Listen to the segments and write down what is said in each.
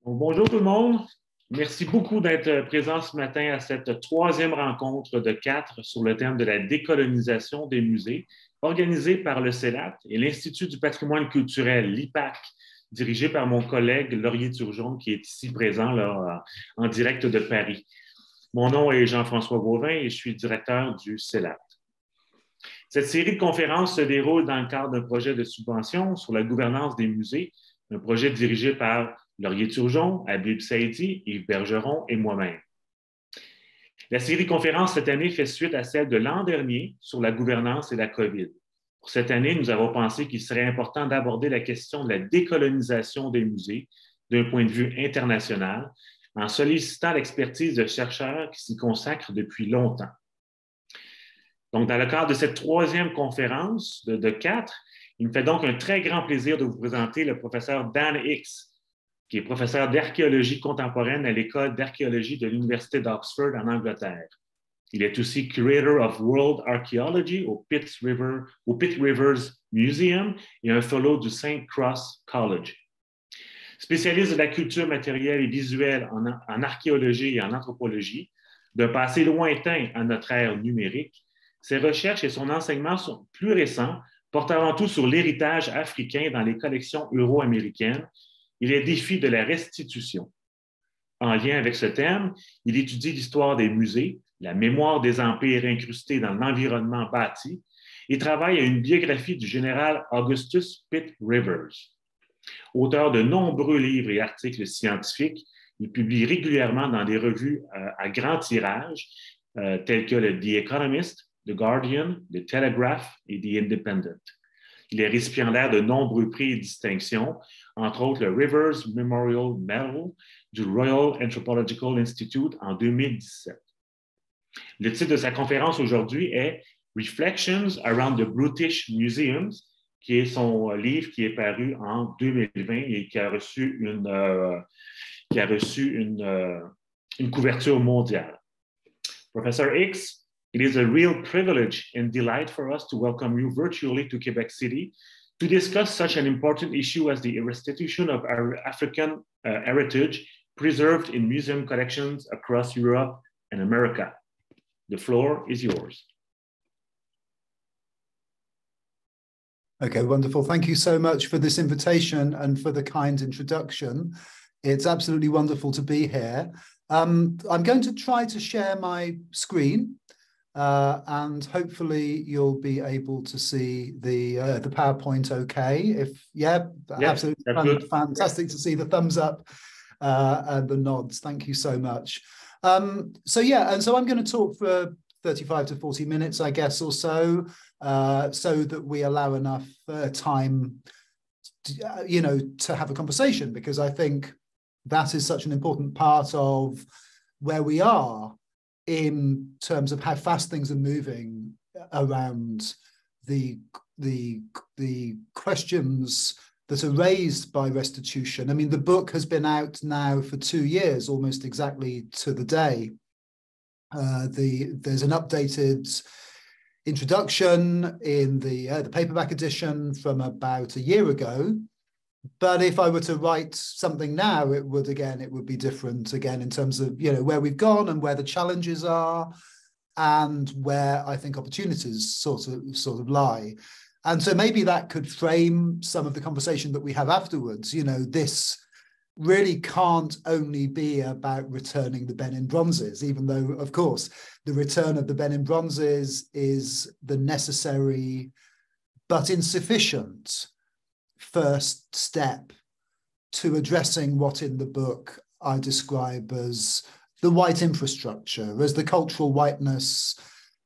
Bonjour tout le monde. Merci beaucoup d'être présent ce matin à cette troisième rencontre de 4 sur le thème de la décolonisation des musées, organisée par le CELAT et l'Institut du patrimoine culturel, l'IPAC, dirigé par mon collègue Laurier Turgeon, qui est ici présent là, en direct de Paris. Mon nom est Jean-François Gauvin et je suis directeur du CELAT. Cette série de conférences se déroule dans le cadre d'un projet de subvention sur la gouvernance des musées, un projet dirigé par Laurier Turgeon, Habib Saïdi, Yves Bergeron et moi-même. La série conférence cette année fait suite à celle de l'an dernier sur la gouvernance et la COVID. Pour cette année, nous avons pensé qu'il serait important d'aborder la question de la décolonisation des musées d'un point de vue international en sollicitant l'expertise de chercheurs qui s'y consacrent depuis longtemps. Donc, dans le cadre de cette troisième conférence de 4, il me fait donc un très grand plaisir de vous présenter le professeur Dan Hicks, qui est professeur d'archéologie contemporaine à l'École d'archéologie de l'Université d'Oxford en Angleterre. Il est aussi Curator of World Archaeology au Pitt Rivers Museum et un fellow du St. Cross College. Spécialiste de la culture matérielle et visuelle en archéologie et en anthropologie, d'un passé lointain à notre ère numérique, ses recherches et son enseignement sont plus récents, portent avant tout sur l'héritage africain dans les collections euro-américaines et les défis de la restitution. En lien avec ce thème, il étudie l'histoire des musées, la mémoire des empires incrustés dans l'environnement bâti et travaille à une biographie du général Augustus Pitt Rivers. Auteur de nombreux livres et articles scientifiques, il publie régulièrement dans des revues à grand tirage, telles que le The Economist, The Guardian, The Telegraph et The Independent. Il est récipiendaire de nombreux prix et distinctions, entre autres le Rivers Memorial Medal du Royal Anthropological Institute en 2017. Le titre de sa conférence aujourd'hui est Reflections Around the Brutish Museums, qui est son livre qui est paru en 2020 et qui a reçu une couverture mondiale. Professor Hicks, it is a real privilege and delight for us to welcome you virtually to Quebec City to discuss such an important issue as the restitution of our African heritage preserved in museum collections across Europe and America. The floor is yours. Okay, wonderful. Thank you so much for this invitation and for the kind introduction. It's absolutely wonderful to be here. I'm going to try to share my screen. And hopefully you'll be able to see the PowerPoint okay. Absolutely fantastic to see the thumbs up and the nods. Thank you so much. So I'm going to talk for 35 to 40 minutes, I guess, or so that we allow enough time to have a conversation, because I think that is such an important part of where we are in terms of how fast things are moving around the questions that are raised by restitution. I mean, the book has been out now for 2 years, almost exactly to the day. There's an updated introduction in the paperback edition from about a year ago. But if I were to write something now, it would be different again in terms of, where we've gone and where the challenges are and where I think opportunities sort of lie. And so maybe that could frame some of the conversation that we have afterwards. This really can't only be about returning the Benin bronzes, even though, of course, the return of the Benin bronzes is the necessary but insufficient first step to addressing what in the book I describe as the white infrastructure, as the cultural whiteness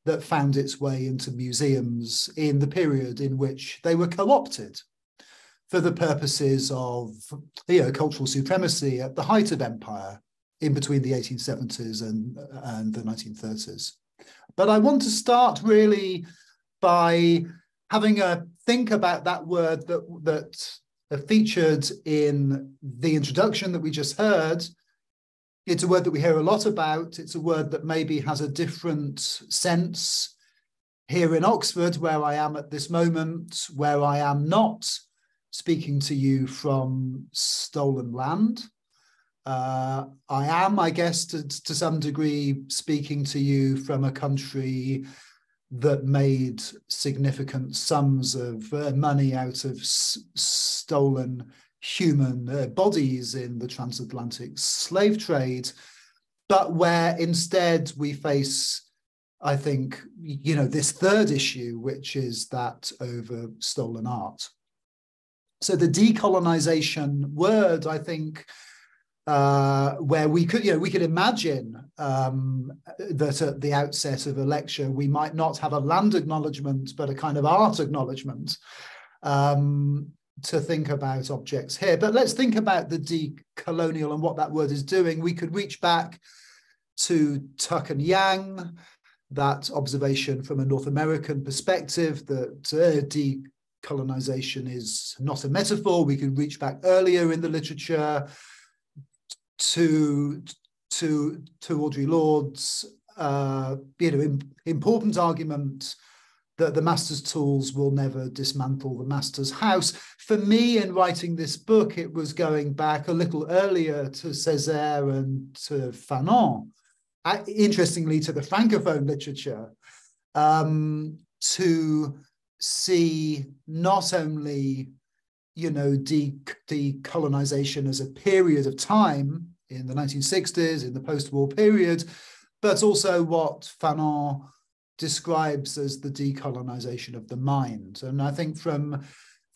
that found its way into museums in the period in which they were co-opted for the purposes of cultural supremacy at the height of empire in between the 1870s and the 1930s. But I want to start really by having a think about that word that featured in the introduction that we just heard. It's a word that we hear a lot about. It's a word that maybe has a different sense here in Oxford, where I am at this moment, where I am not speaking to you from stolen land, I am, I guess, to some degree, speaking to you from a country that made significant sums of money out of stolen human bodies in the transatlantic slave trade, but where instead we face, I think, this third issue, which is that over stolen art. So the decolonization word, I think, where we could imagine that at the outset of a lecture, we might not have a land acknowledgement, but a kind of art acknowledgement to think about objects here. But let's think about the decolonial and what that word is doing. We could reach back to Tuck and Yang, that observation from a North American perspective that decolonization is not a metaphor. We could reach back earlier in the literature to Audre Lorde's important argument that the master's tools will never dismantle the master's house. For me, in writing this book, it was going back a little earlier to Césaire and to Fanon, interestingly to the Francophone literature, to see not only decolonization as a period of time in the 1960s, in the post-war period, but also what Fanon describes as the decolonization of the mind. And I think from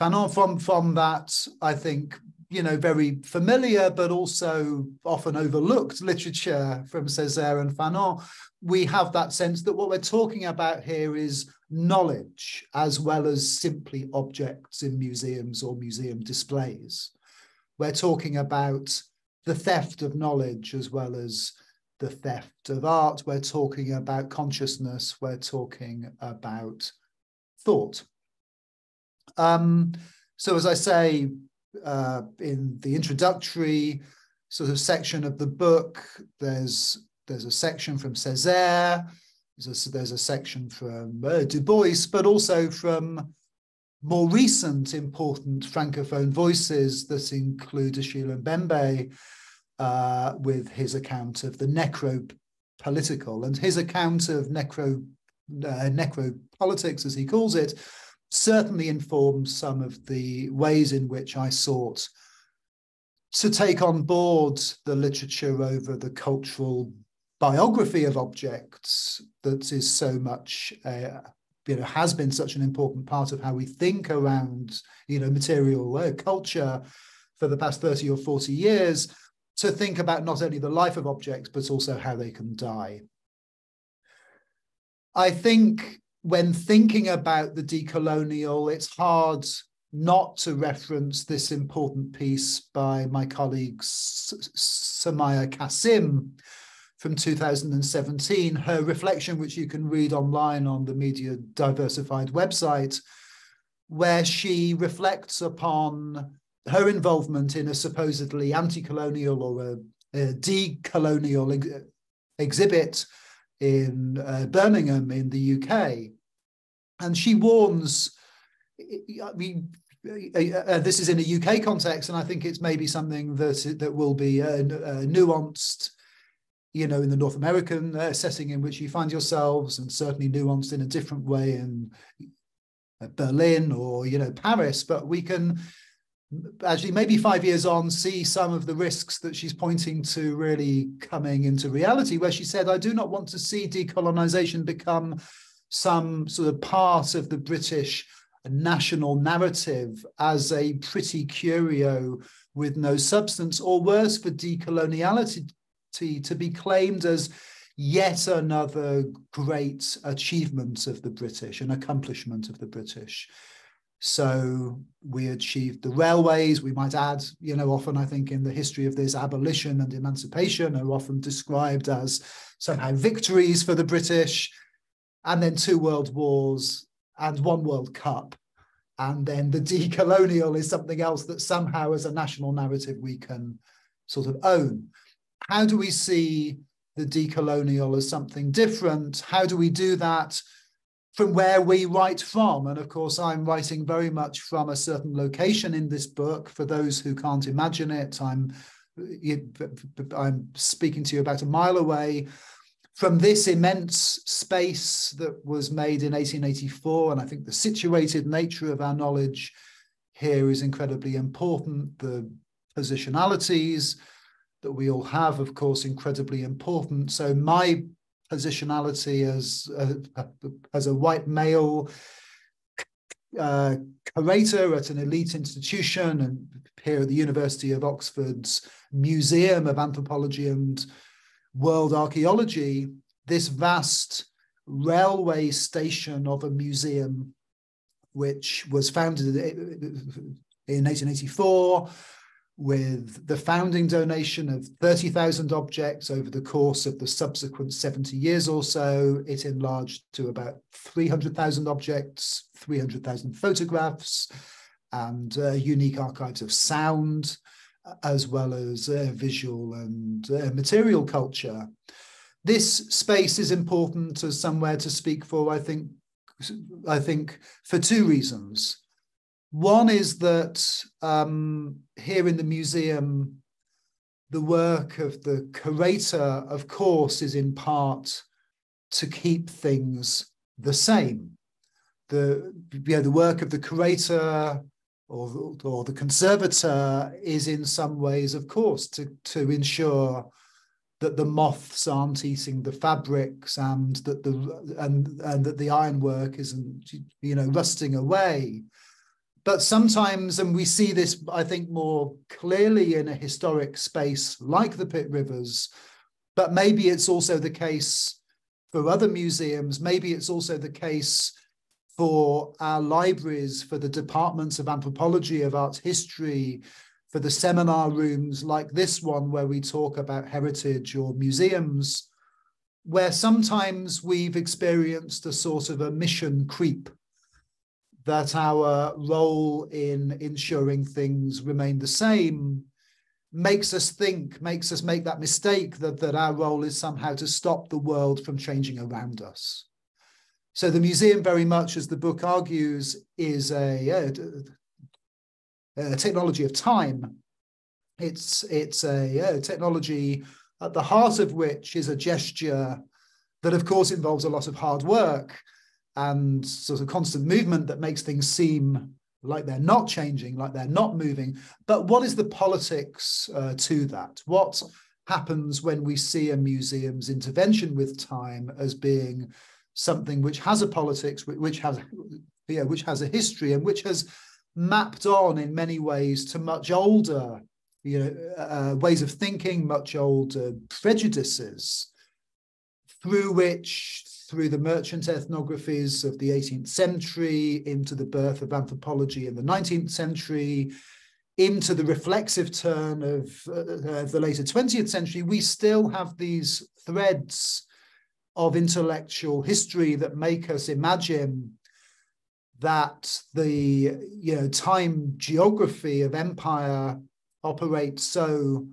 Fanon, from that, I think, very familiar, but also often overlooked literature from Césaire and Fanon, we have that sense that what we're talking about here is knowledge, as well as simply objects in museums or museum displays. We're talking about the theft of knowledge as well as the theft of art. We're talking about consciousness. We're talking about thought. So as I say, in the introductory sort of section of the book, there's a section from Césaire, there's a section from Du Bois, but also from more recent important Francophone voices that include Achille Mbembe, with his account of the necropolitical, and his account of necropolitics, as he calls it, certainly informs some of the ways in which I sought to take on board the literature over the cultural biography of objects that is so much, has been such an important part of how we think around, material culture for the past 30 or 40 years, to think about not only the life of objects, but also how they can die. I think when thinking about the decolonial, it's hard not to reference this important piece by my colleague Samaya Kasim from 2017, her reflection, which you can read online on the Media Diversified website, where she reflects upon her involvement in a supposedly anti-colonial or a decolonial exhibit in Birmingham in the UK. And she warns, this is in a UK context, and I think it's maybe something that will be nuanced, in the North American setting in which you find yourselves, and certainly nuanced in a different way in Berlin or, Paris. But we can actually, maybe 5 years on, see some of the risks that she's pointing to really coming into reality, where she said, I do not want to see decolonization become some sort of part of the British national narrative as a pretty curio with no substance, or worse, for decoloniality to be claimed as yet another great achievement of the British, an accomplishment of the British. So we achieved the railways, we might add, often I think in the history of this, abolition and emancipation are often described as somehow victories for the British, and then 2 world wars and 1 World Cup. And then the decolonial is something else that somehow as a national narrative we can sort of own. How do we see the decolonial as something different? How do we do that from where we write from? And of course, I'm writing very much from a certain location in this book. For those who can't imagine it, I'm I'm speaking to you about a mile away from this immense space that was made in 1884. And I think the situated nature of our knowledge here is incredibly important. The positionalities that we all have, of course, incredibly important. So my positionality as a white male curator at an elite institution, and here at the University of Oxford's Museum of Anthropology and World Archaeology, this vast railway station of a museum, which was founded in 1884 with the founding donation of 30,000 objects. Over the course of the subsequent 70 years or so, it enlarged to about 300,000 objects, 300,000 photographs, and unique archives of sound, as well as visual and material culture. This space is important as somewhere to speak for, I think for two reasons. One is that here in the museum, the work of the curator, of course, is in part to keep things the same. The work of the curator or the conservator is in some ways, of course, to ensure that the moths aren't eating the fabrics and that the ironwork isn't, rusting away. But sometimes, and we see this, I think, more clearly in a historic space like the Pitt Rivers, but maybe it's also the case for other museums, maybe it's also the case for our libraries, for the departments of anthropology, of art history, for the seminar rooms like this one where we talk about heritage or museums, where sometimes we've experienced a sort of a mission creep, that our role in ensuring things remain the same makes us make that mistake that our role is somehow to stop the world from changing around us. So the museum, very much as the book argues, is a technology of time. It's a technology at the heart of which is a gesture that, of course, involves a lot of hard work and sort of constant movement that makes things seem like they're not changing, like they're not moving. But what is the politics to that? What happens when we see a museum's intervention with time as being something which has a politics, which has a history, and which has mapped on in many ways to much older ways of thinking, much older prejudices, through the merchant ethnographies of the 18th century, into the birth of anthropology in the 19th century, into the reflexive turn of the later 20th century, we still have these threads of intellectual history that make us imagine that the time geography of empire operates so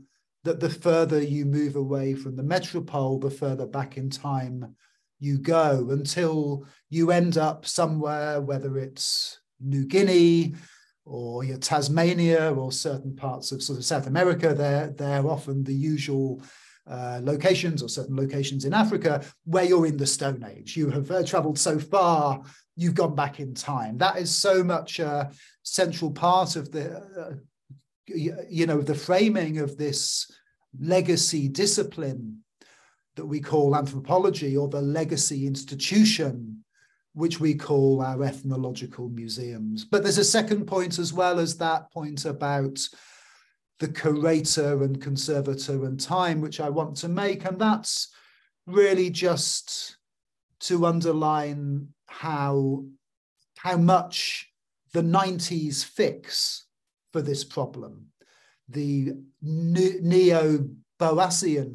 that the further you move away from the metropole, the further back in time you go, until you end up somewhere, whether it's New Guinea or Tasmania or certain parts of sort of South America. They're often the usual locations, or certain locations in Africa, where you're in the Stone Age. You have traveled so far, you've gone back in time. That is so much a central part of the the framing of this legacy discipline that we call anthropology, or the legacy institution, which we call our ethnological museums. But there's a second point as well as that point about the curator and conservator and time, which I want to make, and that's really just to underline how much the 90s fix for this problem, the neo-Boasian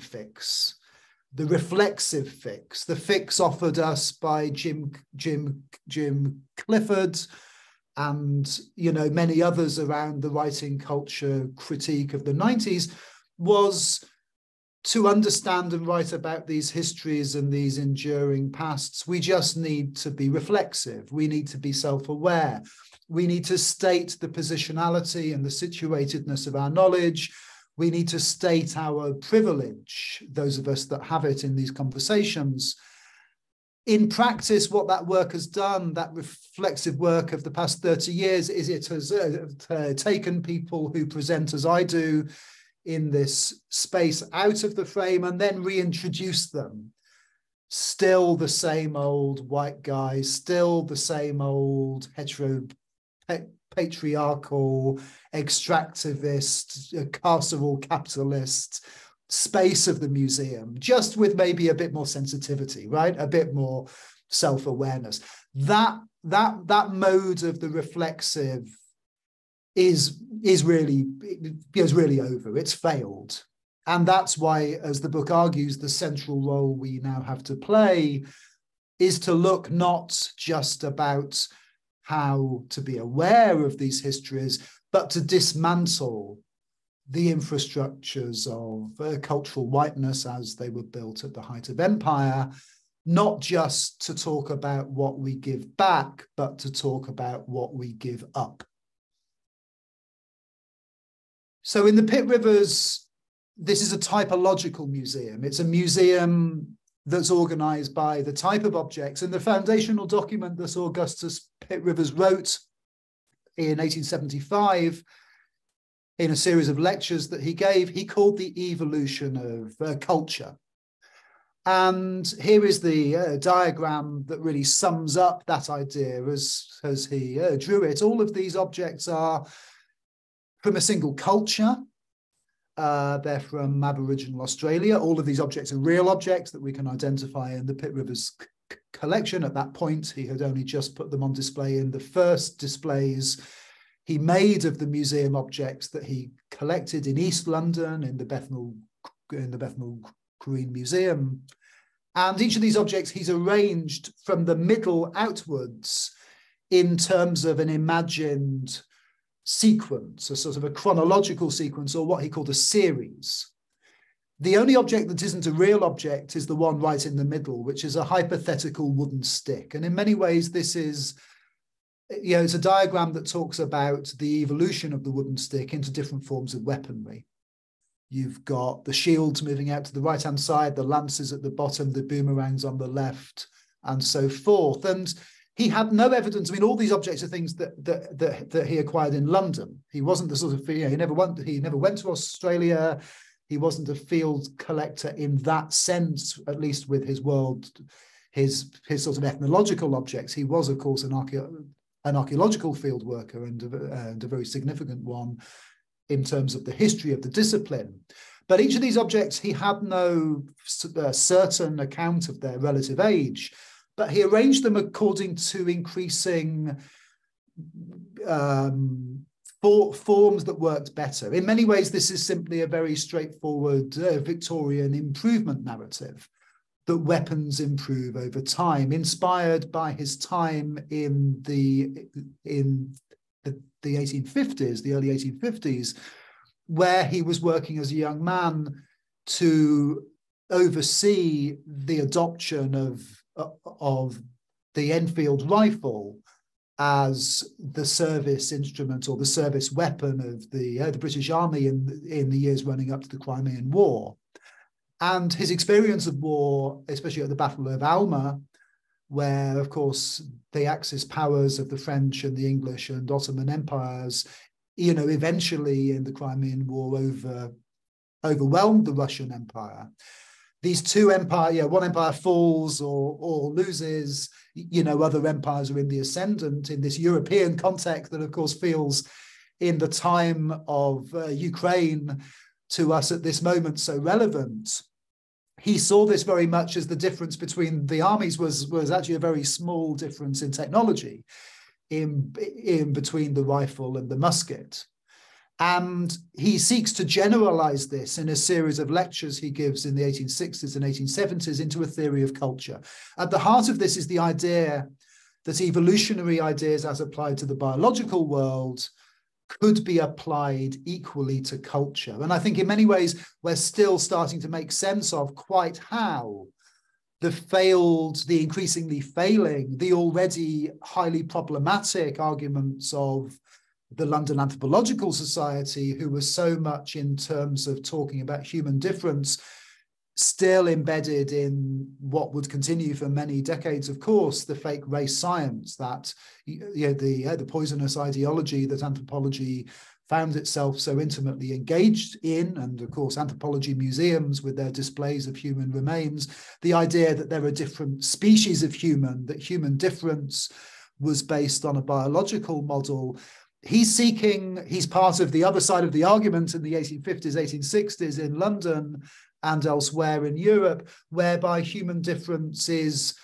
fix, the reflexive fix, the fix offered us by Jim Clifford and many others around the writing culture critique of the 90s, was to understand and write about these histories and these enduring pasts. We just need to be reflexive. We need to be self-aware. We need to state the positionality and the situatedness of our knowledge. We need to state our privilege, those of us that have it in these conversations. In practice, what that work has done, that reflexive work of the past 30 years, is it has taken people who present as I do in this space out of the frame and then reintroduced them. Still the same old white guys, still the same old patriarchal, extractivist, carceral capitalist space of the museum, just with maybe a bit more sensitivity, right? A bit more self-awareness. That mode of the reflexive is really over. It's failed. And that's why, as the book argues, the central role we now have to play is to look not just about how to be aware of these histories, but to dismantle the infrastructures of cultural whiteness as they were built at the height of empire, not just to talk about what we give back, but to talk about what we give up. So in the Pitt Rivers, this is a typological museum. It's a museum that's organized by the type of objects. And the foundational document that Augustus Pitt Rivers wrote in 1875, in a series of lectures that he gave, he called the evolution of culture. And here is the diagram that really sums up that idea as he drew it. All of these objects are from a single culture. They're from Aboriginal Australia. All of these objects are real objects that we can identify in the Pitt Rivers collection. At that point, he had only just put them on display in the first displays he made of the museum objects that he collected in East London in the Bethnal Green Museum. And each of these objects he's arranged from the middle outwards in terms of an imagined sequence, a sort of a chronological sequence, or what he called a series. The only object that isn't a real object is the one right in the middle, which is a hypothetical wooden stick. And in many ways, this is, it's a diagram that talks about the evolution of the wooden stick into different forms of weaponry. You've got the shields moving out to the right-hand side, the lances at the bottom, the boomerangs on the left, and so forth. And he had no evidence. I mean, all these objects are things that he acquired in London. He wasn't the sort of, he never went to Australia. He wasn't a field collector in that sense, at least with his sort of ethnological objects. He was, of course, an archaeological field worker and a very significant one in terms of the history of the discipline. But each of these objects, he had no certain account of their relative age, but he arranged them according to increasing forms that worked better. In many ways, this is simply a very straightforward Victorian improvement narrative, that weapons improve over time, inspired by his time in the 1850s, the early 1850s, where he was working as a young man to oversee the adoption of the Enfield rifle as the service instrument or the service weapon of the British Army in the years running up to the Crimean War. And his experience of war, especially at the Battle of Alma, where, of course, the Axis powers of the French and the English and Ottoman empires, eventually in the Crimean War overwhelmed the Russian Empire. These two empires, one empire falls or loses, other empires are in the ascendant in this European context that, of course, feels in the time of Ukraine to us at this moment so relevant. He saw this very much as the difference between the armies was actually a very small difference in technology in between the rifle and the musket. And he seeks to generalize this in a series of lectures he gives in the 1860s and 1870s into a theory of culture. At the heart of this is the idea that evolutionary ideas as applied to the biological world could be applied equally to culture. And I think in many ways, we're still starting to make sense of quite how the increasingly failing, the already highly problematic arguments of the London Anthropological Society, who were so much in terms of talking about human difference, still embedded in what would continue for many decades, of course, the fake race science, that the poisonous ideology that anthropology found itself so intimately engaged in, and of course anthropology museums with their displays of human remains, the idea that there are different species of human, that human difference was based on a biological model. He's part of the other side of the argument in the 1850s, 1860s in London and elsewhere in Europe, whereby human difference is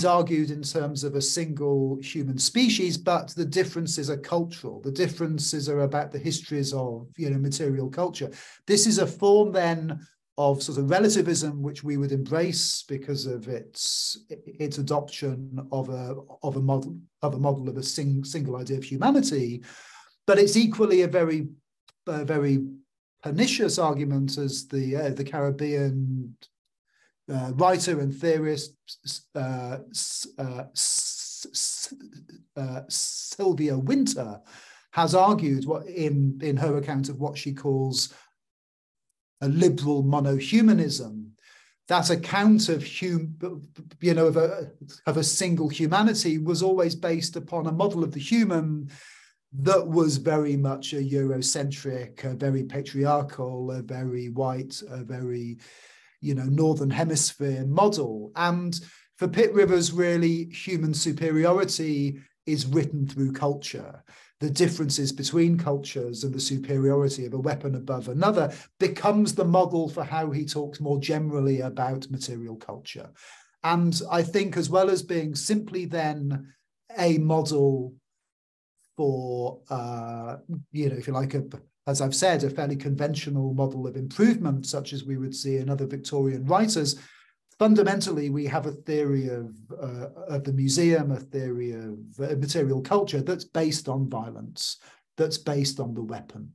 argued in terms of a single human species, but the differences are cultural. The differences are about the histories of, material culture. This is a form then of sort of relativism which we would embrace because of its adoption of a model of a single idea of humanity, but it's equally a very pernicious argument, as the Caribbean writer and theorist Sylvia Wynter has argued in her account of what she calls a liberal monohumanism, that account of a single humanity was always based upon a model of the human that was very much a Eurocentric, a very patriarchal, a very white, a very, Northern Hemisphere model. And for Pitt Rivers, really, human superiority is written through culture. The differences between cultures and the superiority of a weapon above another becomes the model for how he talks more generally about material culture. And I think, as well as being simply then a model for, if you like, as I've said, a fairly conventional model of improvement, such as we would see in other Victorian writers, fundamentally, we have a theory of the museum, a theory of material culture that's based on violence, that's based on the weapon.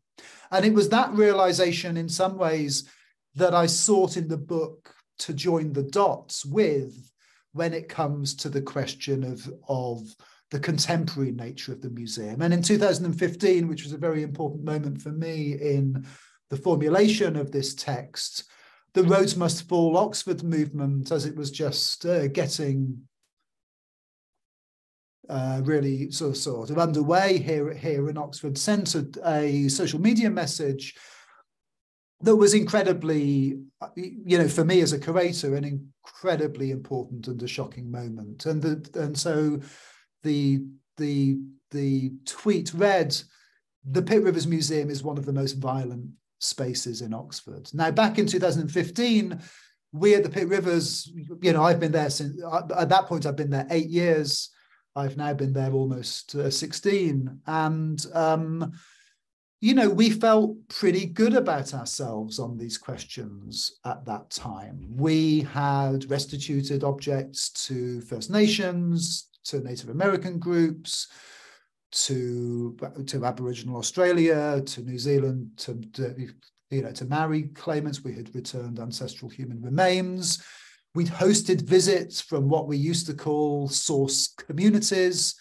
And it was that realization, in some ways, that I sought in the book to join the dots with when it comes to the question of the contemporary nature of the museum. And in 2015, which was a very important moment for me in the formulation of this text, the Roads Must Fall Oxford movement, as it was just getting really sort of underway here in Oxford, sent a social media message that was incredibly, for me as a curator, an incredibly important and a shocking moment. And so the tweet read, "The Pitt Rivers Museum is one of the most violent spaces in Oxford." Now, back in 2015, we at the Pitt Rivers, I've been there since, at that point, I've been there 8 years. I've now been there almost 16. And, we felt pretty good about ourselves on these questions at that time. We had restituted objects to First Nations, to Native American groups, to Aboriginal Australia, to New Zealand, to Maori claimants. We had returned ancestral human remains. We'd hosted visits from what we used to call source communities.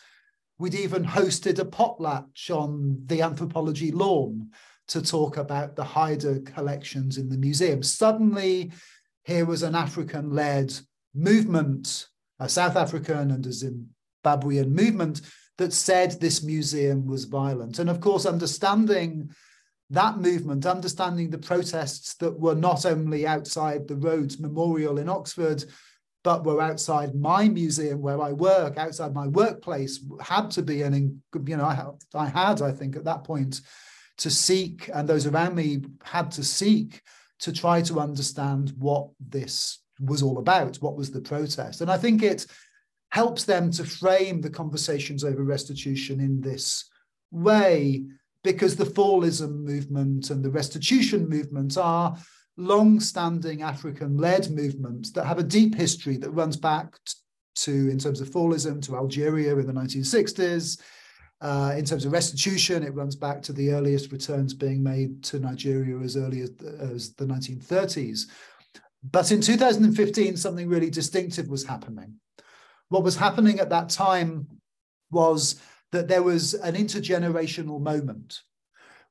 We'd even hosted a potlatch on the anthropology lawn to talk about the Haida collections in the museum. Suddenly, here was an African-led movement, a South African and a Zimbabwean movement, that said this museum was violent. And of course, understanding that movement, understanding the protests that were not only outside the Rhodes Memorial in Oxford, but were outside my museum where I work, outside my workplace, had to be I think at that point to seek, and those around me had to seek, to try to understand what this was all about, what was the protest. And I think it helps them to frame the conversations over restitution in this way, because the fallism movement and the restitution movement are long-standing African-led movements that have a deep history that runs back to, in terms of fallism, to Algeria in the 1960s. In terms of restitution, it runs back to the earliest returns being made to Nigeria as early as the 1930s. But in 2015, something really distinctive was happening. What was happening at that time was that there was an intergenerational moment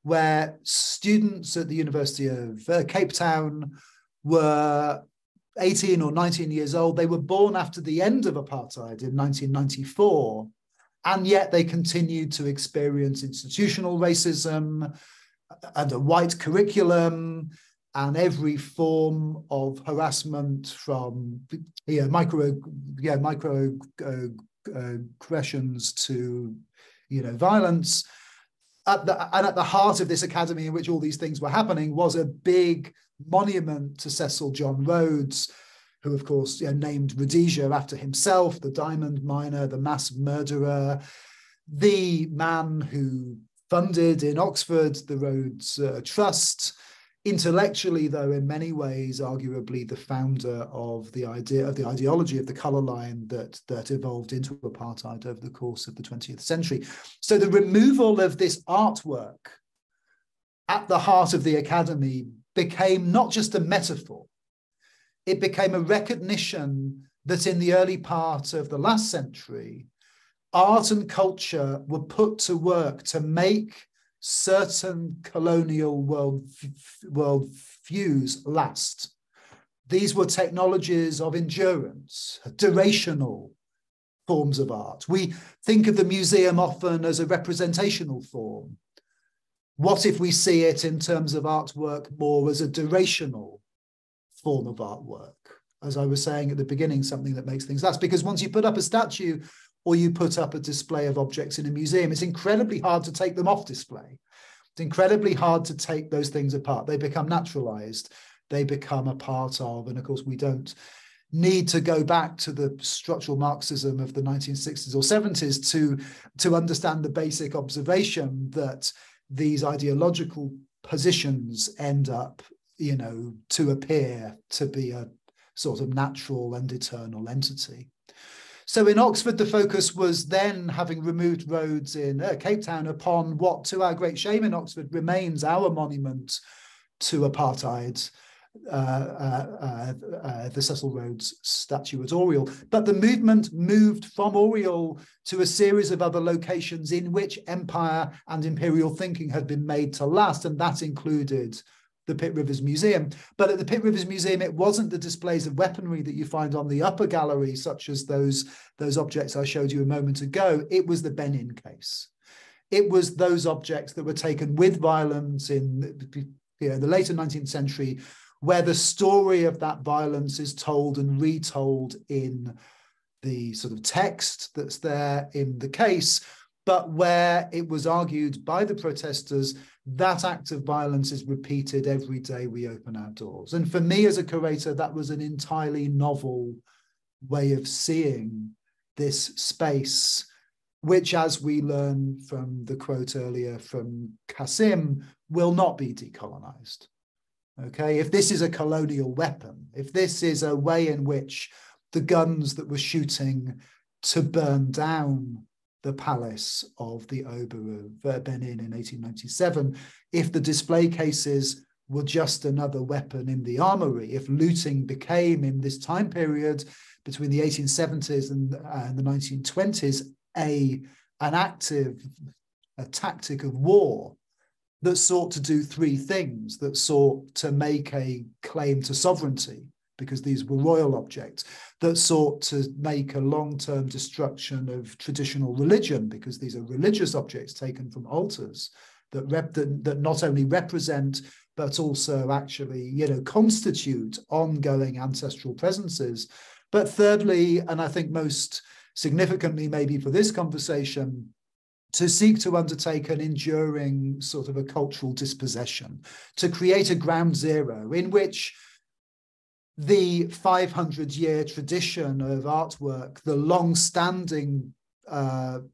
where students at the University of Cape Town were 18 or 19 years old. They were born after the end of apartheid in 1994, and yet they continued to experience institutional racism and a white curriculum and every form of harassment, from microaggressions to violence. At the heart of this academy, in which all these things were happening, was a big monument to Cecil John Rhodes, who, of course, named Rhodesia after himself, the diamond miner, the mass murderer, the man who funded in Oxford the Rhodes Trust. Intellectually, though, in many ways, arguably the founder of the ideology of the colour line that evolved into apartheid over the course of the 20th century. So the removal of this artwork at the heart of the academy became not just a metaphor, it became a recognition that in the early part of the last century, art and culture were put to work to make certain colonial world views last. These were technologies of endurance, durational forms of art. We think of the museum often as a representational form. What if we see it in terms of artwork more as a durational form of artwork? As I was saying at the beginning, something that makes things last. Because once you put up a statue or you put up a display of objects in a museum, it's incredibly hard to take them off display. It's incredibly hard to take those things apart. They become naturalized. They become a part of, and of course, we don't need to go back to the structural Marxism of the 1960s or 70s to understand the basic observation that these ideological positions end up, to appear to be a sort of natural and eternal entity. So in Oxford, the focus was then, having removed Rhodes in Cape Town, upon what, to our great shame in Oxford, remains our monument to apartheid, the Cecil Rhodes statue at Oriel. But the movement moved from Oriel to a series of other locations in which empire and imperial thinking had been made to last, and that included the Pitt Rivers Museum. But at the Pitt Rivers Museum, it wasn't the displays of weaponry that you find on the upper gallery, such as those objects I showed you a moment ago. It was the Benin case. It was those objects that were taken with violence in the later 19th century, where the story of that violence is told and retold in the sort of text that's there in the case, but where it was argued by the protesters that act of violence is repeated every day we open our doors. And for me as a curator, that was an entirely novel way of seeing this space, which, as we learn from the quote earlier from Kasim, will not be decolonized. Okay, if this is a colonial weapon, if this is a way in which the guns that were shooting to burn down the palace of the Oba of Benin in 1897, if the display cases were just another weapon in the armory, if looting became, in this time period between the 1870s and the 1920s, a tactic of war that sought to do three things, that sought to make a claim to sovereignty, because these were royal objects, that sought to make a long-term destruction of traditional religion, because these are religious objects taken from altars that not only represent, but also actually, constitute ongoing ancestral presences. But thirdly, and I think most significantly maybe for this conversation, to seek to undertake an enduring sort of a cultural dispossession, to create a ground zero in which the 500-year tradition of artwork, the long-standing, the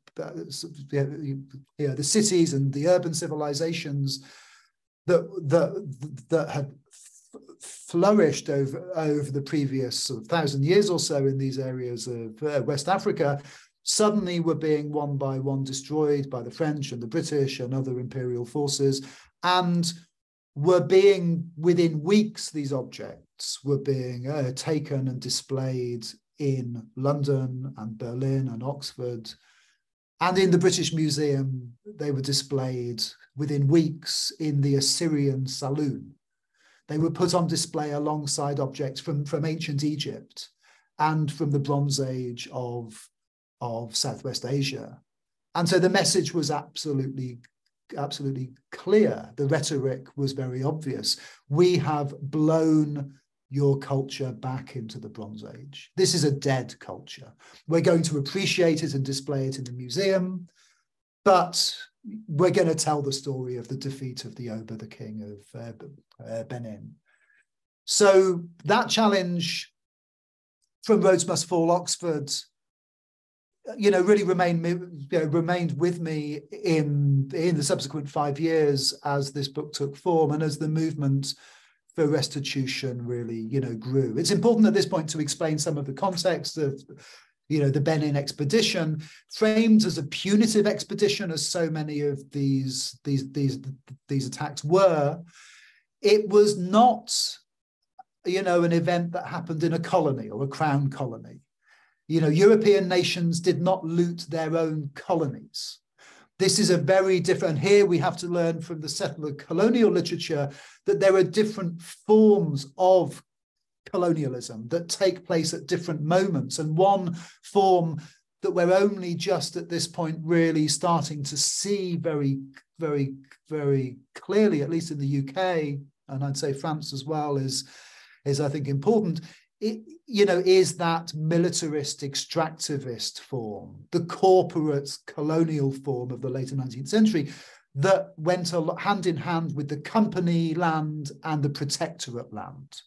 cities and the urban civilizations that had flourished over the previous sort of 1,000 years or so in these areas of West Africa, suddenly were being one by one destroyed by the French and the British and other imperial forces, and were being, within weeks, these objects were being taken and displayed in London and Berlin and Oxford And in the British Museum, they were displayed within weeks in the Assyrian saloon. They were put on display alongside objects from ancient Egypt and from the Bronze Age of Southwest Asia. And so the message was absolutely clear. The rhetoric was very obvious. We have blown your culture back into the Bronze Age. This is a dead culture. We're going to appreciate it and display it in the museum, but we're going to tell the story of the defeat of the Oba, the king of Benin. So that challenge from Rhodes Must Fall, Oxford, really remained with me in the subsequent 5 years as this book took form and as the movement for restitution really, grew. It's important at this point to explain some of the context of, the Benin expedition, framed as a punitive expedition, as so many of these attacks were. It was not, an event that happened in a colony or a crown colony. European nations did not loot their own colonies. This is a very different, here we have to learn from the settler colonial literature that there are different forms of colonialism that take place at different moments. And one form that we're only just at this point really starting to see very, very, very clearly, at least in the UK, and I'd say France as well, is I think important, is that militarist extractivist form, the corporate colonial form of the later 19th century that went hand in hand with the company land and the protectorate land.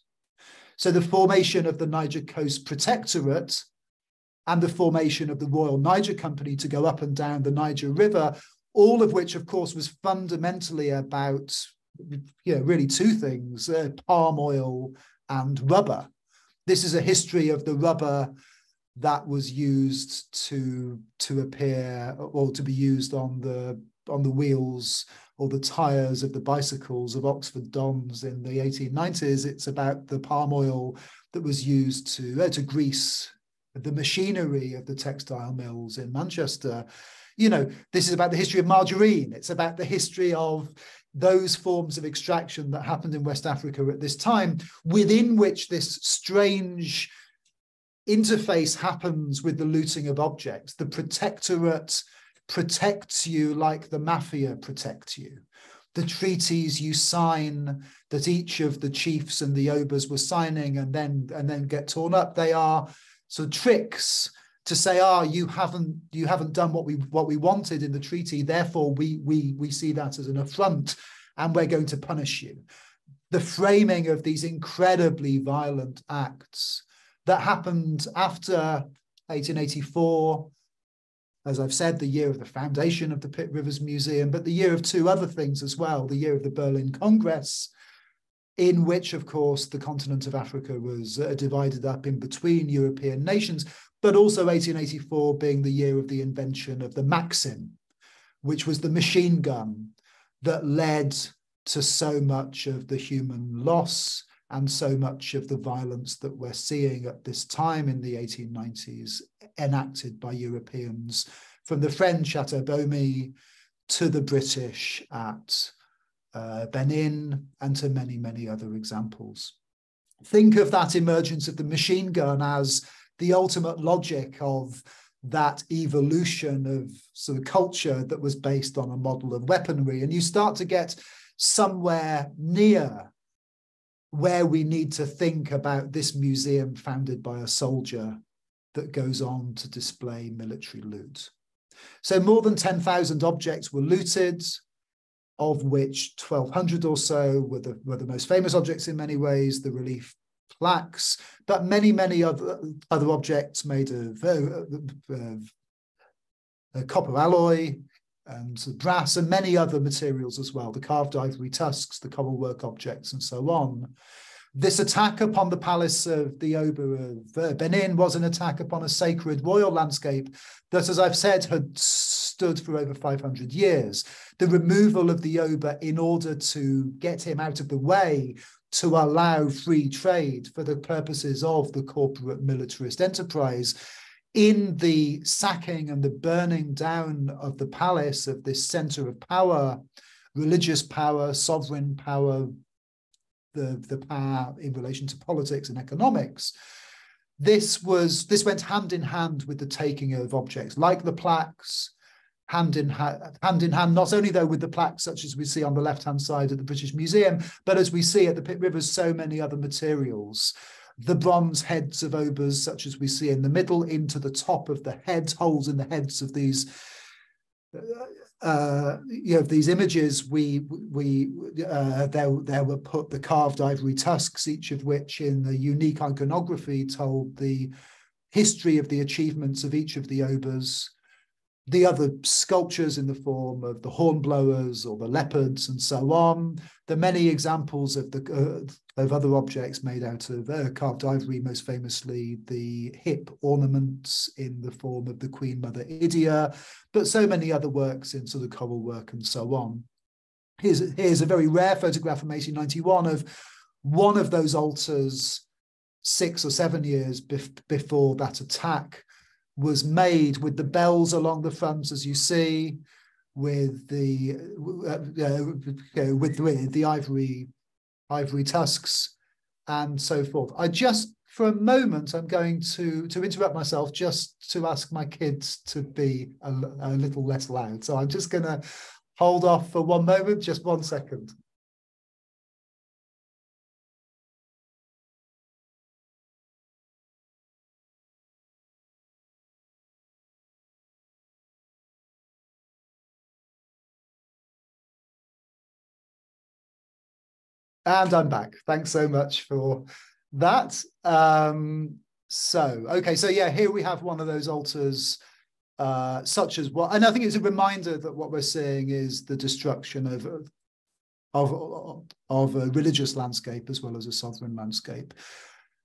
So the formation of the Niger Coast Protectorate and the formation of the Royal Niger Company to go up and down the Niger River, all of which, of course, was fundamentally about, really two things, palm oil and rubber. This is a history of the rubber that was used to appear or to be used on the wheels or the tires of the bicycles of Oxford Dons in the 1890s. It's about the palm oil that was used to grease the machinery of the textile mills in Manchester. This is about the history of margarine. It's about the history of those forms of extraction that happened in West Africa at this time, within which this strange interface happens with the looting of objects. The protectorate protects you like the mafia protect you. The treaties you sign that each of the chiefs and the obas were signing and then get torn up, they are sort of tricks to say, you haven't done what we wanted in the treaty, therefore we see that as an affront and we're going to punish you. The framing of these incredibly violent acts that happened after 1884, as I've said, the year of the foundation of the Pitt Rivers Museum, but the year of two other things as well, the year of the Berlin Congress, in which, of course, the continent of Africa was divided up in between European nations, but also 1884 being the year of the invention of the Maxim, which was the machine gun that led to so much of the human loss and so much of the violence that we're seeing at this time in the 1890s enacted by Europeans, from the French at Abomi to the British at Benin and to many, many other examples. Think of that emergence of the machine gun as the ultimate logic of that evolution of sort of culture that was based on a model of weaponry. And you start to get somewhere near where we need to think about this museum founded by a soldier that goes on to display military loot. So more than 10,000 objects were looted, of which 1,200 or so were the most famous objects in many ways, the relief plaques, but many, many other objects made of copper alloy and brass and many other materials as well, the carved ivory tusks, the coral work objects, and so on. This attack upon the palace of the Oba of Benin was an attack upon a sacred royal landscape that, as I've said, had stood for over 500 years. The removal of the Oba in order to get him out of the way to allow free trade for the purposes of the corporate militarist enterprise in the sacking and the burning down of the palace, of this center of power, religious power, sovereign power, the power in relation to politics and economics, this went hand in hand with the taking of objects like the plaques, hand in hand, not only though with the plaques such as we see on the left-hand side at the British Museum, but as we see at the Pitt Rivers, so many other materials. The bronze heads of obers, such as we see in the middle, into the top of the heads, holes in the heads of these these images. There were put the carved ivory tusks, each of which in the unique iconography told the history of the achievements of each of the obers. The other sculptures in the form of the hornblowers or the leopards and so on. The many examples of other objects made out of carved ivory, most famously the hip ornaments in the form of the Queen Mother Idia, but so many other works in sort of coral work and so on. Here's a very rare photograph from 1891 of one of those altars 6 or 7 years before that attack was made, with the bells along the front, as you see, with the ivory tusks and so forth. I just, for a moment, I'm going to interrupt myself just to ask my kids to be a little less loud. So I'm just going to hold off for one moment, just 1 second. And I'm back. Thanks so much for that. So yeah, here we have one of those altars, such as what, and I think it's a reminder that what we're seeing is the destruction of a religious landscape as well as a sovereign landscape.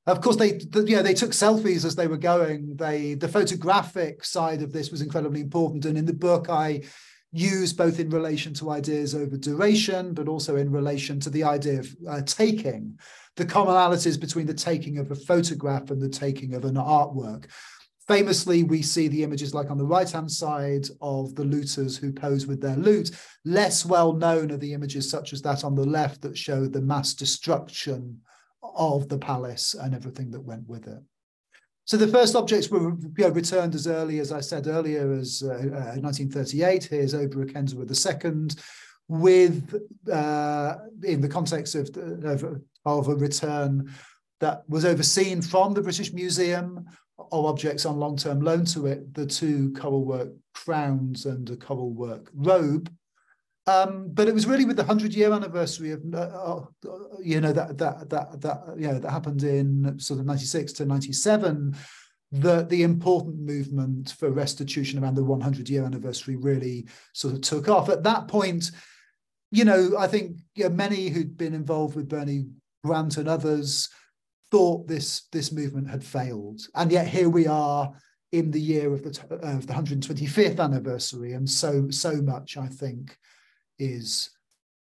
Of course, they took selfies as they were going. The photographic side of this was incredibly important, and in the book I use both in relation to ideas over duration, but also in relation to the idea of taking, the commonalities between the taking of a photograph and the taking of an artwork. Famously, we see the images like on the right-hand side of the looters who pose with their loot. Less well known are the images such as that on the left that show the mass destruction of the palace and everything that went with it. So the first objects were returned as early, as I said earlier, as 1938. Here's Ober Kenzwa II, with in the context of a return that was overseen from the British Museum of objects on long-term loan to it, the 2 coral work crowns and a coral work robe. But it was really with the 100-year anniversary of that happened in sort of 96 to 97, that the important movement for restitution around the 100-year anniversary really sort of took off. At that point, I think many who'd been involved with Bernie Grant and others thought this movement had failed, and yet here we are in the year of the 125th anniversary, and so much, I think, is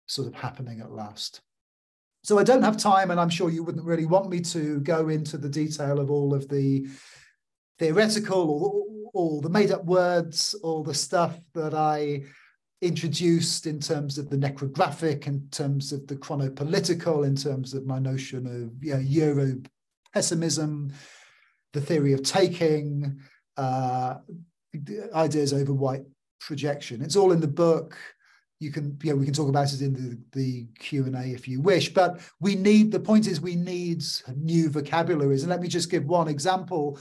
sort of happening at last. So I don't have time, and I'm sure you wouldn't really want me to go into the detail of all of the theoretical or the made-up words, all the stuff that I introduced in terms of the necrographic, in terms of the chronopolitical, in terms of my notion of Euro pessimism, the theory of taking, ideas over white projection. It's all in the book. We can talk about it in the Q&A if you wish, but the point is we need new vocabularies. And let me just give one example.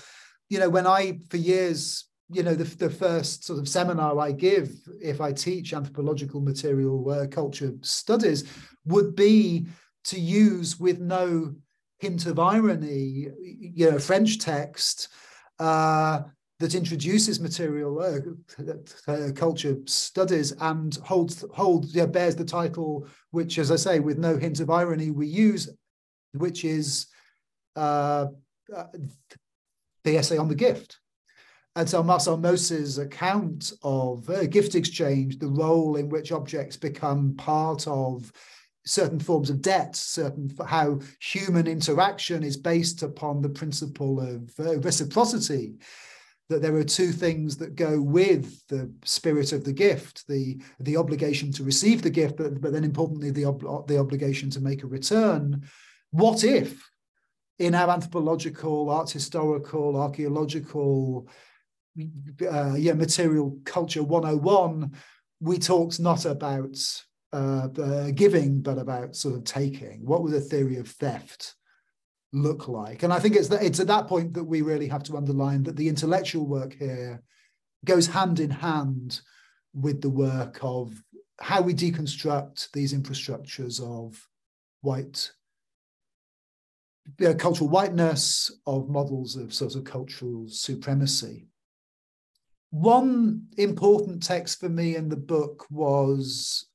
When for years, the first sort of seminar I give, if I teach anthropological material culture studies, would be to use, with no hint of irony, French text, that introduces material culture studies and bears the title, which, as I say, with no hint of irony, we use, which is the essay on the gift. And so Marcel Maus's account of gift exchange, the role in which objects become part of certain forms of debt, how human interaction is based upon the principle of reciprocity. that there are two things that go with the spirit of the gift, the obligation to receive the gift, but then importantly, the obligation to make a return. What if in our anthropological, art historical, archaeological, material culture 101, we talked not about giving, but about sort of taking? What would a theory of theft look like? And I think it's at that point that we really have to underline that the intellectual work here goes hand in hand with the work of how we deconstruct these infrastructures of white, cultural whiteness, of models of sort of cultural supremacy. One important text for me in the book was,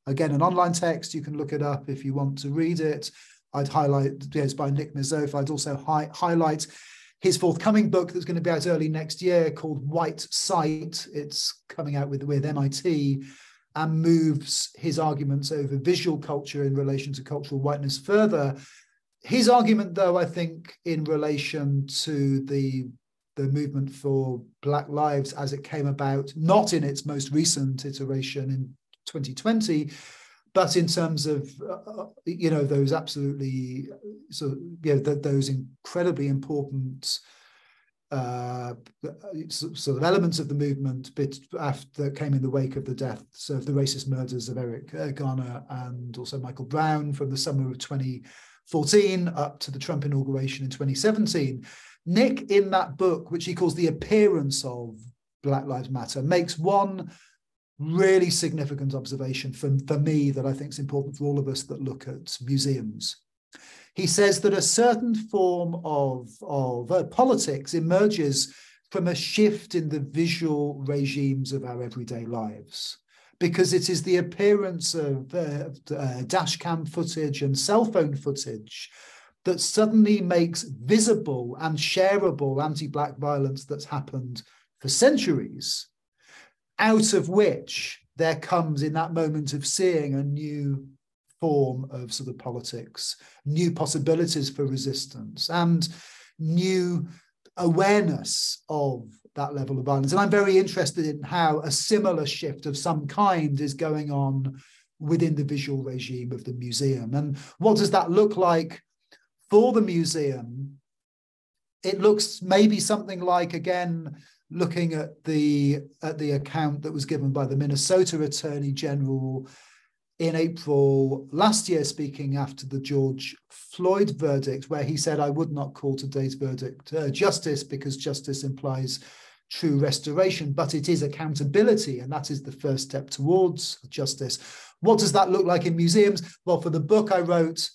again, an online text. You can look it up if you want to read it. I'd highlight, it's by Nick Mizof. I'd also highlight his forthcoming book that's going to be out early next year called White Sight. It's coming out with MIT and moves his arguments over visual culture in relation to cultural whiteness further. His argument, though, I think, in relation to the movement for Black Lives as it came about, not in its most recent iteration in 2020, but in terms of, those absolutely, those incredibly important sort of elements of the movement that came in the wake of the deaths of the racist murders of Eric Garner and also Michael Brown from the summer of 2014 up to the Trump inauguration in 2017. Nick, in that book, which he calls The Appearance of Black Lives Matter, makes one really significant observation for me that I think is important for all of us that look at museums. He says that a certain form of politics emerges from a shift in the visual regimes of our everyday lives, because it is the appearance of dash cam footage and cell phone footage that suddenly makes visible and shareable anti-Black violence that's happened for centuries, out of which there comes, in that moment of seeing, a new form of sort of politics, new possibilities for resistance, and new awareness of that level of violence. And I'm very interested in how a similar shift of some kind is going on within the visual regime of the museum. And what does that look like for the museum? It looks maybe something like, again, looking at the account that was given by the Minnesota Attorney General in April last year, speaking after the George Floyd verdict, where he said, "I would not call today's verdict justice, because justice implies true restoration, but it is accountability, and that is the first step towards justice." What does that look like in museums? Well, for the book I wrote,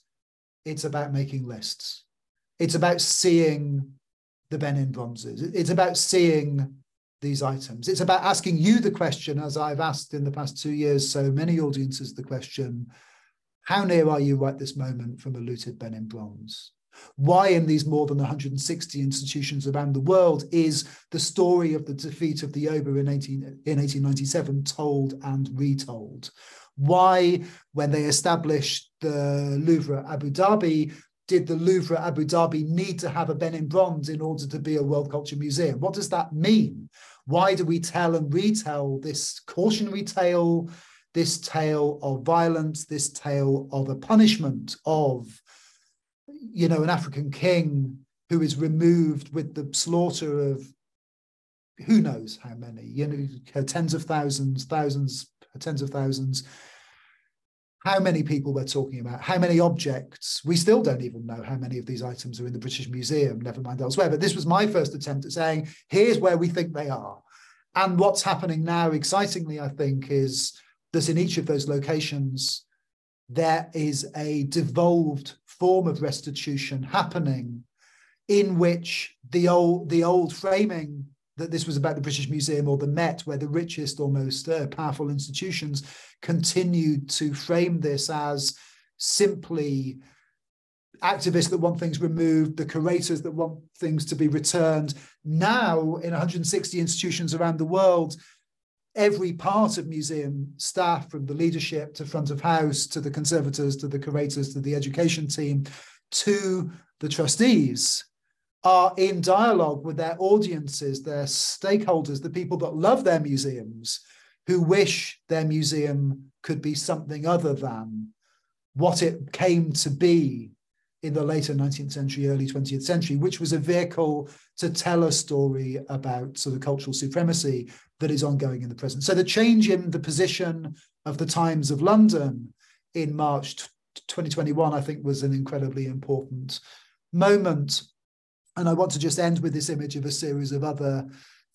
it's about making lists. It's about seeing the Benin bronzes. It's about seeing these items. It's about asking you the question, as I've asked in the past 2 years, so many audiences, the question, how near are you right this moment from a looted Benin bronze? Why in these more than 160 institutions around the world is the story of the defeat of the Oba in 1897 told and retold? Why, when they established the Louvre Abu Dhabi, did the Louvre Abu Dhabi need to have a Benin bronze in order to be a World Culture Museum? What does that mean? Why do we tell and retell this cautionary tale, this tale of violence, this tale of a punishment of, an African king who is removed with the slaughter of who knows how many, tens of thousands, tens of thousands. How many people we're talking about, how many objects? We still don't even know how many of these items are in the British Museum, never mind elsewhere. But this was my first attempt at saying, here's where we think they are. And what's happening now, excitingly, I think, is that in each of those locations, there is a devolved form of restitution happening, in which the old framing that this was about the British Museum or the Met, where the richest or most powerful institutions continued to frame this as simply activists that want things removed, the curators that want things to be returned. Now, in 160 institutions around the world, every part of museum staff, from the leadership to front of house, to the conservators, to the curators, to the education team, to the trustees, are in dialogue with their audiences, their stakeholders, the people that love their museums, who wish their museum could be something other than what it came to be in the later 19th century, early 20th century, which was a vehicle to tell a story about sort of cultural supremacy that is ongoing in the present. So the change in the position of the Times of London in March 2021, I think, was an incredibly important moment. And I want to just end with this image of a series of other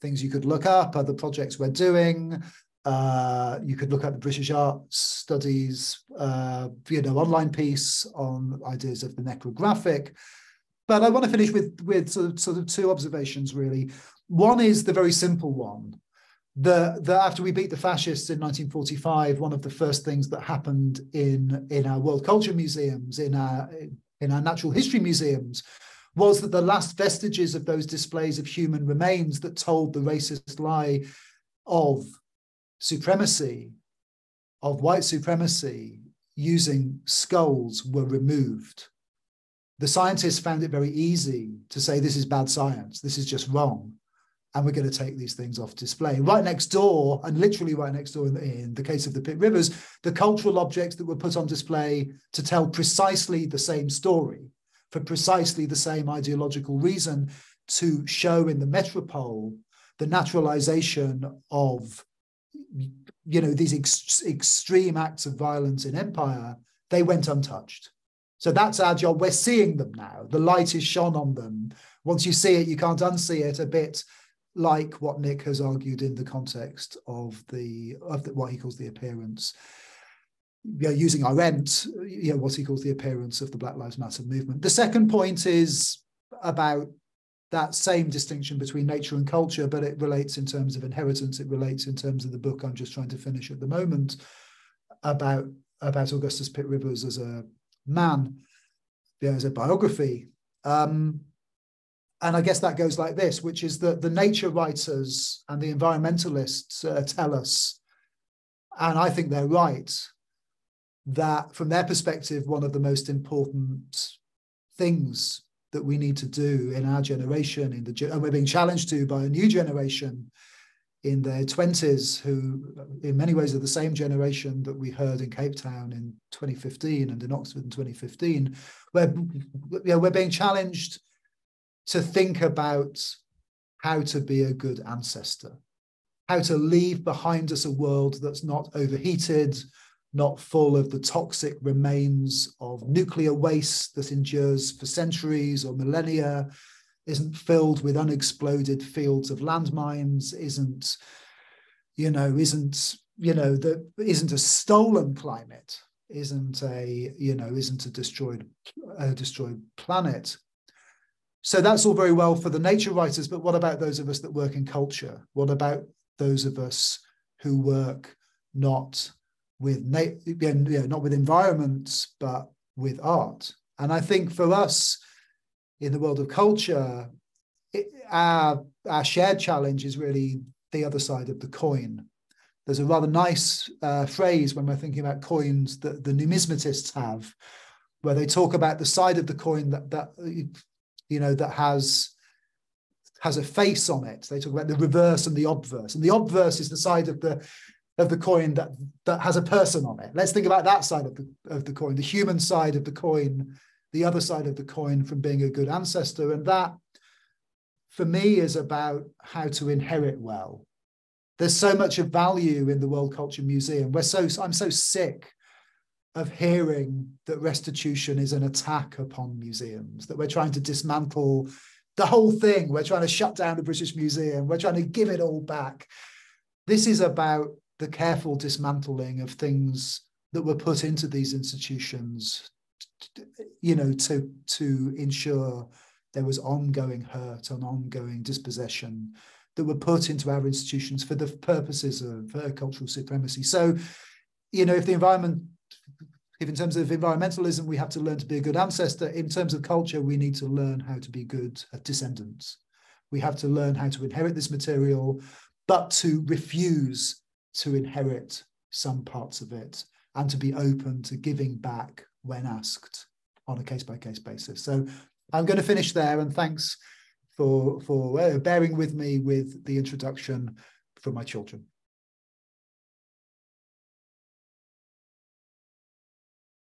things you could look up, other projects we're doing. You could look at the British Art Studies, online piece on ideas of the necrographic. But I want to finish with sort of two observations, really. One is the very simple one, that after we beat the fascists in 1945, one of the first things that happened in our world culture museums, in our natural history museums, was that the last vestiges of those displays of human remains that told the racist lie of supremacy, of white supremacy, using skulls were removed. The scientists found it very easy to say, this is bad science, this is just wrong, and we're going to take these things off display. Right next door, and literally right next door in the case of the Pitt Rivers, the cultural objects that were put on display to tell precisely the same story, for precisely the same ideological reason, to show in the metropole the naturalization of these extreme acts of violence in empire, they went untouched. So that's our job. We're seeing them now. The light is shone on them. Once you see it, you can't unsee it, a bit like what Nick has argued in the context of what he calls the appearance. Using Arendt, what he calls the appearance of the Black Lives Matter movement. The second point is about that same distinction between nature and culture, but it relates in terms of inheritance. It relates in terms of the book I'm just trying to finish at the moment about Augustus Pitt Rivers as a man, as a biography. And I guess that goes like this, which is that the nature writers and the environmentalists tell us, and I think they're right, that from their perspective, one of the most important things that we need to do in our generation, and we're being challenged to by a new generation in their 20s, who in many ways are the same generation that we heard in Cape Town in 2015 and in Oxford in 2015, where we're being challenged to think about how to be a good ancestor, how to leave behind us a world that's not overheated, not full of the toxic remains of nuclear waste that endures for centuries or millennia, isn't filled with unexploded fields of landmines, isn't a stolen climate, isn't a destroyed planet. So that's all very well for the nature writers, but what about those of us that work in culture? What about those of us who work not with not with environments, but with art? And I think for us in the world of culture, our shared challenge is really the other side of the coin. There's a rather nice phrase when we're thinking about coins that the numismatists have, where they talk about the side of the coin that has a face on it. They talk about the reverse and the obverse, and the obverse is the side of the coin that has a person on it. Let's think about that side of the coin, the human side of the coin, the other side of the coin from being a good ancestor. And that, for me, is about how to inherit well. There's so much of value in the World Culture Museum. I'm so sick of hearing that restitution is an attack upon museums, that we're trying to dismantle the whole thing. We're trying to shut down the British Museum. We're trying to give it all back. This is about the careful dismantling of things that were put into these institutions, to ensure there was ongoing hurt and ongoing dispossession that were put into our institutions for the purposes of cultural supremacy. So, if in terms of environmentalism, we have to learn to be a good ancestor, in terms of culture, we need to learn how to be good descendants. We have to learn how to inherit this material, but to refuse to inherit some parts of it and to be open to giving back when asked on a case-by-case basis. So I'm going to finish there, and thanks for bearing with me with the introduction for my children.